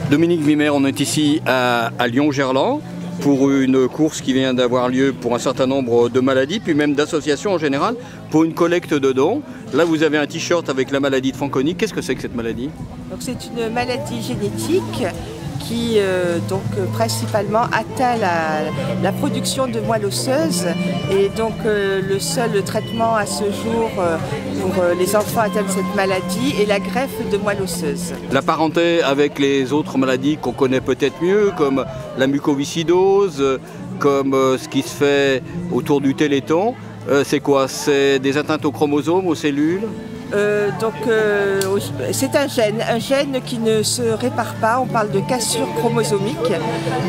Dominique Mimer, on est ici à Lyon-Gerland pour une course qui vient d'avoir lieu pour un certain nombre de maladies, puis même d'associations en général, pour une collecte de dons. Là, vous avez un t-shirt avec la maladie de Fanconi. Qu'est-ce que c'est que cette maladie? Donc, c'est une maladie génétique qui principalement atteint la production de moelle osseuse, et donc le seul traitement à ce jour pour les enfants atteints de cette maladie est la greffe de moelle osseuse. La parenté avec les autres maladies qu'on connaît peut-être mieux, comme la mucoviscidose, comme ce qui se fait autour du téléthon, c'est quoi? C'est des atteintes aux chromosomes, aux cellules? C'est un gène qui ne se répare pas. On parle de cassure chromosomique,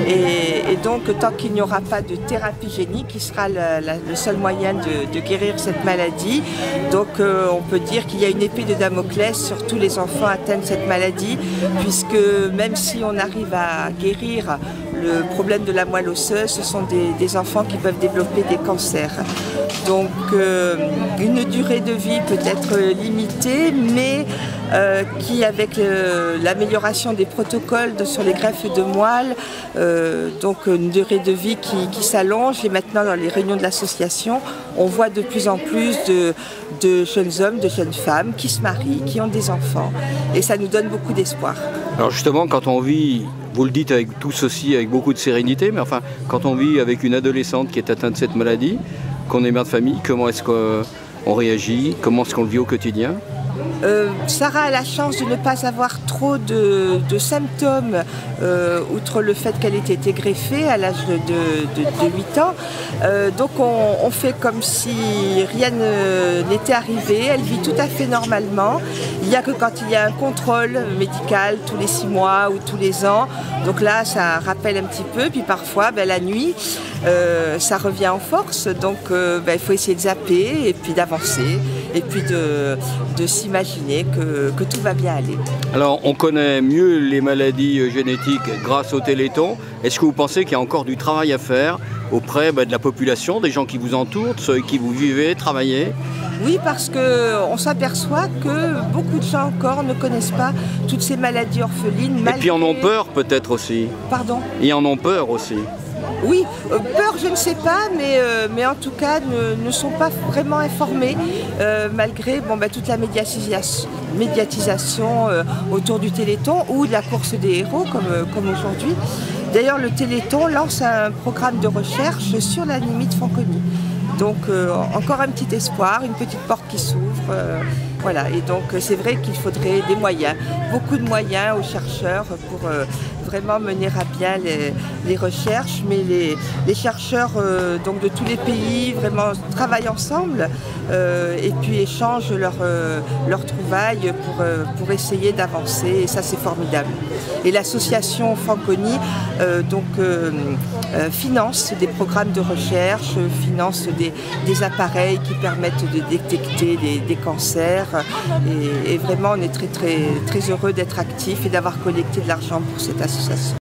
et donc tant qu'il n'y aura pas de thérapie génique, qui sera le seul moyen de guérir cette maladie. Donc on peut dire qu'il y a une épée de Damoclès sur tous les enfants atteints de cette maladie, puisque même si on arrive à guérir le problème de la moelle osseuse, ce sont des enfants qui peuvent développer des cancers. Donc une durée de vie peut-être limitée, mais qui, avec l'amélioration des protocoles sur les greffes de moelle, donc une durée de vie qui s'allonge. Et maintenant, dans les réunions de l'association, on voit de plus en plus de jeunes hommes, de jeunes femmes qui se marient, qui ont des enfants, et ça nous donne beaucoup d'espoir. Alors justement, quand on vit, vous le dites avec tout ceci avec beaucoup de sérénité, mais enfin, quand on vit avec une adolescente qui est atteinte de cette maladie, qu'on est mère de famille, comment est-ce qu'on réagit? Comment est-ce qu'on le vit au quotidien? Sarah a la chance de ne pas avoir trop de symptômes, outre le fait qu'elle ait été greffée à l'âge de 8 ans. Donc on fait comme si rien n'était arrivé. Elle vit tout à fait normalement. Il n'y a que quand il y a un contrôle médical tous les 6 mois ou tous les ans. Donc là, ça rappelle un petit peu. Puis parfois, la nuit, ça revient en force. Donc il faut essayer de zapper et puis d'avancer. Et puis de s'imaginer que tout va bien aller. Alors, on connaît mieux les maladies génétiques grâce au Téléthon. Est-ce que vous pensez qu'il y a encore du travail à faire auprès de la population, des gens qui vous entourent, de ceux qui vous vivez, travaillez? Oui, parce qu'on s'aperçoit que beaucoup de gens encore ne connaissent pas toutes ces maladies orphelines. Et puis en ont peur peut-être aussi. Pardon? Ils en ont peur aussi. Oui, peur je ne sais pas, mais en tout cas ne sont pas vraiment informés, malgré toute la médiatisation autour du Téléthon ou de la course des héros comme aujourd'hui. D'ailleurs, le Téléthon lance un programme de recherche sur l'anémie de Fanconi. Donc encore un petit espoir, une petite porte qui s'ouvre. Voilà, et donc c'est vrai qu'il faudrait des moyens, beaucoup de moyens aux chercheurs pour vraiment mener à bien les recherches, mais les chercheurs donc de tous les pays vraiment travaillent ensemble et puis échangent leurs trouvailles pour essayer d'avancer, et ça c'est formidable. Et l'association Fanconi finance des programmes de recherche, finance des appareils qui permettent de détecter des cancers, et vraiment on est très heureux d'être actifs et d'avoir collecté de l'argent pour cette association.